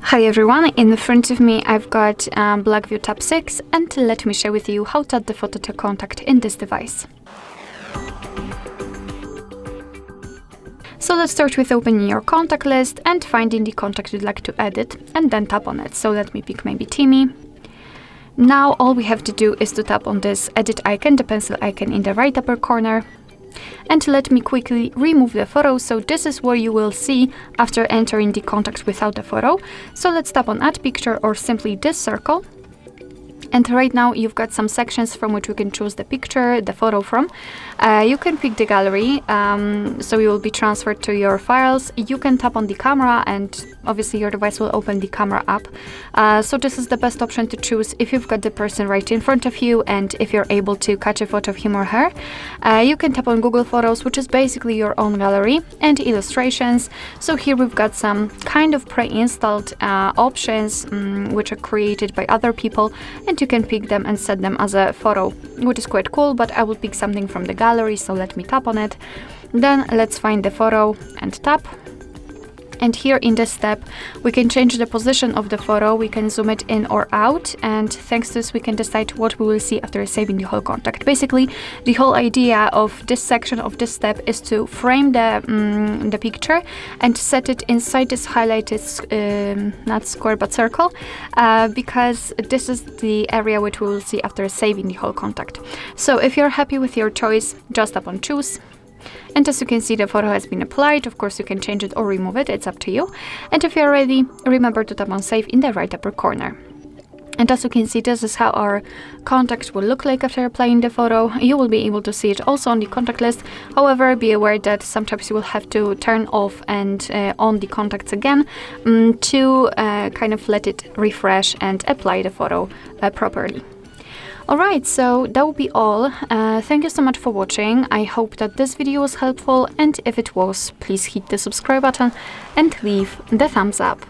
Hi everyone, in front of me I've got Blackview Tab 6 and let me share with you how to add the photo to contact in this device. So let's start with opening your contact list and finding the contact you'd like to edit and then tap on it. So let me pick maybe Timmy. Now all we have to do is to tap on this edit icon, the pencil icon in the right upper corner. And let me quickly remove the photo. So this is what you will see after entering the contact without the photo. So let's tap on add picture or simply this circle. And right now you've got some sections from which you can choose the picture, the photo from. You can pick the gallery, so you will be transferred to your files. You can tap on the camera and obviously your device will open the camera app. So this is the best option to choose if you've got the person right in front of you and if you're able to catch a photo of him or her. You can tap on Google Photos, which is basically your own gallery, and illustrations. So here we've got some kind of pre-installed options which are created by other people, and you can pick them and set them as a photo, which is quite cool, but I will pick something from the gallery, so let me tap on it. Then let's find the photo and tap. And here in this step, we can change the position of the photo, we can zoom it in or out, and thanks to this we can decide what we will see after saving the whole contact. Basically, the whole idea of this section of this step is to frame the picture and set it inside this highlighted, not square but circle, because this is the area which we will see after saving the whole contact. So if you're happy with your choice, just tap on choose. And as you can see, the photo has been applied. Of course, you can change it or remove it, it's up to you. And if you're ready, remember to tap on save in the right upper corner. And as you can see, this is how our contact will look like after applying the photo. You will be able to see it also on the contact list. However, be aware that sometimes you will have to turn off and on the contacts again to kind of let it refresh and apply the photo properly. Alright, so that will be all. Thank you so much for watching. I hope that this video was helpful, and if it was, please hit the subscribe button and leave the thumbs up.